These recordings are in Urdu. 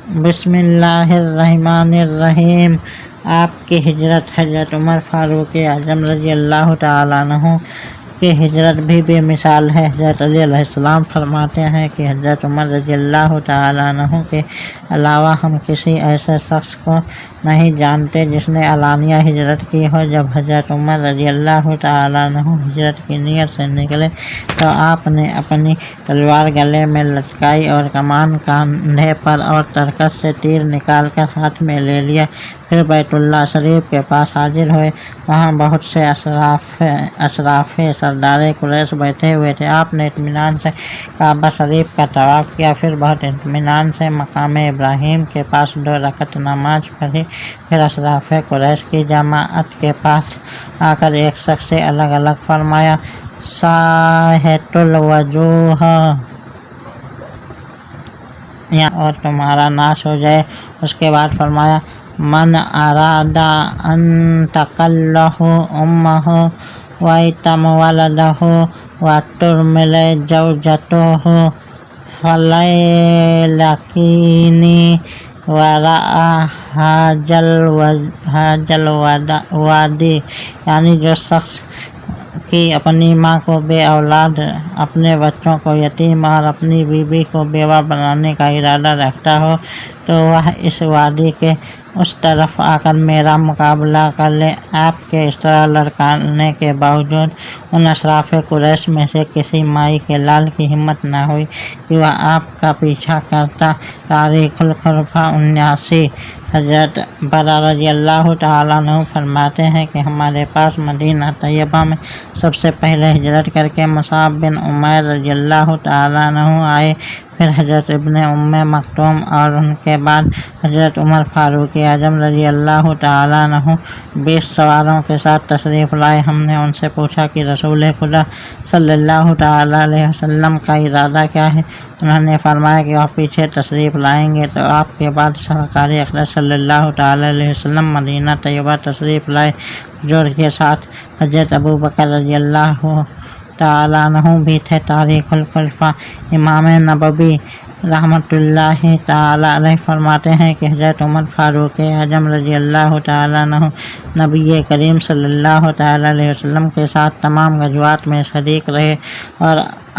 بسم اللہ الرحمن الرحیم۔ آپ کی ہجرت حضرت عمر فاروق اعظم رضی اللہ تعالیٰ عنہ کی ہجرت بھی بے مثال ہے۔ حضرت علی علیہ السلام فرماتے ہیں کہ حضرت عمر رضی اللہ تعالیٰ عنہ کے علاوہ ہم کسی ایسے شخص کو نہیں جانتے جس نے علانیہ ہجرت کی ہو۔ جب حضرت عمر رضی اللہ تعالیٰ عنہ ہجرت کی نیت سے نکلے تو آپ نے اپنی تلوار گلے میں لٹکائی اور کمان کاندھے پر اور ترکش سے تیر نکال کر ہاتھ میں لے لیا۔ پھر بیت اللہ شریف کے پاس حاضر ہوئے۔ وہاں بہت سے اشراف سردار قریش بیٹھے ہوئے تھے۔ آپ نے اطمینان سے کعبہ شریف کا طواف کیا، پھر بہت اطمینان سے مقام ابراہیم کے پاس 2 رکعت نماز پڑھی۔ پھر اشراف قریش کی جماعت کے پاس آ کر ایک شخص سے الگ الگ فرمایا، ساحت الوجوہ، اور تمہارا ناش ہو جائے۔ اس کے بعد فرمایا، من اراد ان تقلہ امہ ویتم ولدہ وترمل زوجتہ فلیلقینی وراء حاجل وادی، یعنی جو شخص کی اپنی ماں کو بے اولاد، اپنے بچوں کو یتیم اور اپنی بیوی کو بیوہ بنانے کا ارادہ رکھتا ہو تو وہ اس وادی کے اس طرف آ کر میرا مقابلہ کر لے۔ آپ کے اس طرح لڑکانے کے باوجود ان اشراف قریش میں سے کسی مائی کے لال کی ہمت نہ ہوئی کہ وہ آپ کا پیچھا کرتا۔ تاریخ الخلفاء 79۔ حضرت برا رضی اللہ تعالیٰ عنہ فرماتے ہیں کہ ہمارے پاس مدینہ طیبہ میں سب سے پہلے ہجرت کر کے مصعب بن عمیر رضی اللہ تعالیٰ عنہ آئے، پھر حضرت ابن ام مکتوم، اور ان کے بعد حضرت عمر فاروق اعظم رضی اللہ تعالیٰ عنہ 20 سواروں کے ساتھ تشریف لائے۔ ہم نے ان سے پوچھا کہ رسول خدا صلی اللہ تعالیٰ علیہ وسلم کا ارادہ کیا ہے؟ انہوں نے فرمایا کہ وہ پیچھے تشریف لائیں گے۔ تو آپ کے بعد سرکار اقدس صلی اللہ تعالیٰ علیہ وسلم مدینہ طیبہ تشریف لائے۔ حضور کے ساتھ حضرت ابوبکر رضی اللہ تعالیٰ عنہ بھی تھے۔ تاریخ الخلفاء امام نبوی رحمۃ اللہ تعالیٰ علیہ فرماتے ہیں کہ حضرت عمر فاروق اعظم رضی اللہ تعالیٰ عنہ نبی کریم صلی اللہ تعالیٰ علیہ وسلم کے ساتھ تمام غزوات میں شریک رہے، اور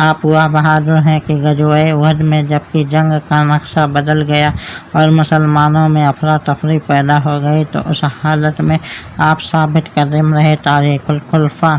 آپ وہ بہادر ہیں کہ غزوہ احد میں جب کہ جنگ کا نقشہ بدل گیا اور مسلمانوں میں افراتفری پیدا ہو گئی تو اس حالت میں آپ ثابت قدم رہے۔ تاریخ الخلفاء